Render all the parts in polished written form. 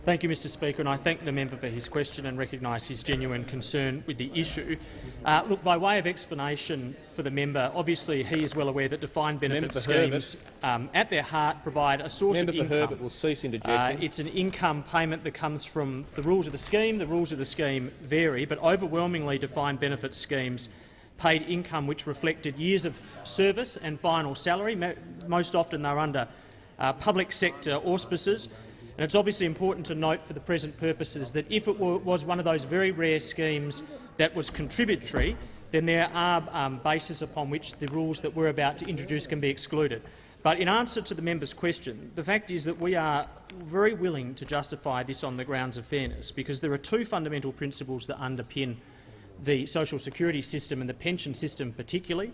Thank you, Mr Speaker, and I thank the member for his question and recognise his genuine concern with the issue. Look, by way of explanation for the member, obviously he is well aware that defined benefit schemes at their heart provide a source of income. Herbert will cease interjecting. It's an income payment that comes from the rules of the scheme. The rules of the scheme vary, but overwhelmingly defined benefit schemes paid income which reflected years of service and final salary. Most often they're under public sector auspices. And it's obviously important to note for the present purposes that if it was one of those very rare schemes that was contributory, then there are bases upon which the rules that we're about to introduce can be excluded. But in answer to the member's question, the fact is that we are very willing to justify this on the grounds of fairness, because there are two fundamental principles that underpin the social security system and the pension system particularly.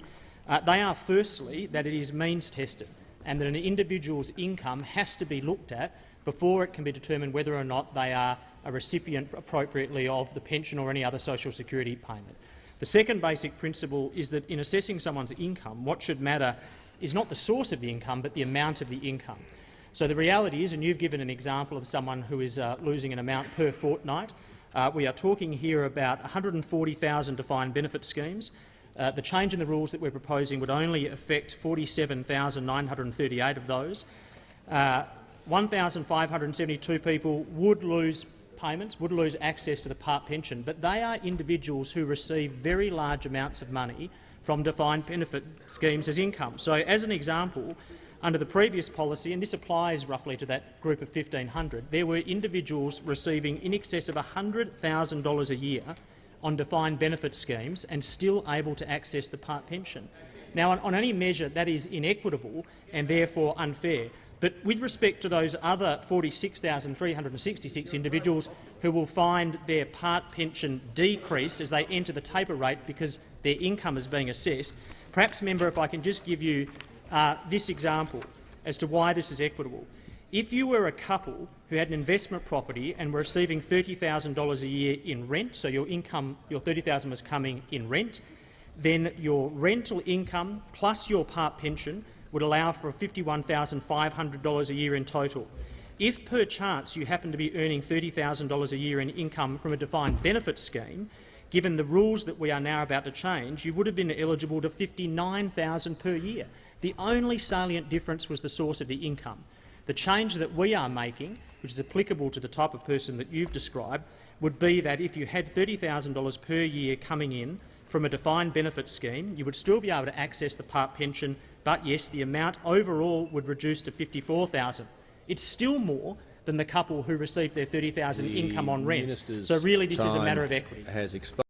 They are firstly that it is means tested and that an individual's income has to be looked at before it can be determined whether or not they are a recipient appropriately of the pension or any other social security payment. The second basic principle is that in assessing someone's income, what should matter is not the source of the income but the amount of the income. So the reality is, and you've given an example of someone who is losing an amount per fortnight, we are talking here about 140,000 defined benefit schemes. The change in the rules that we're proposing would only affect 47,938 of those. 1,572 people would lose payments, would lose access to the part pension, but they are individuals who receive very large amounts of money from defined benefit schemes as income. So, as an example, under the previous policy, and this applies roughly to that group of 1,500, there were individuals receiving in excess of $100,000 a year on defined benefit schemes and still able to access the part pension. Now, on any measure, that is inequitable and therefore unfair. But with respect to those other 46,366 individuals who will find their part pension decreased as they enter the taper rate because their income is being assessed, perhaps, member, if I can just give you this example as to why this is equitable. If you were a couple who had an investment property and were receiving $30,000 a year in rent, so your income, your $30,000 was coming in rent, then your rental income plus your part pension would allow for $51,500 a year in total. If per chance you happen to be earning $30,000 a year in income from a defined benefit scheme, given the rules that we are now about to change, you would have been eligible to $59,000 per year. The only salient difference was the source of the income. The change that we are making, which is applicable to the type of person that you've described, would be that if you had $30,000 per year coming in from a defined benefit scheme, you would still be able to access the part pension, but yes, the amount overall would reduce to $54,000. It's still more than the couple who received their $30,000 income on rent. So really this is a matter of equity.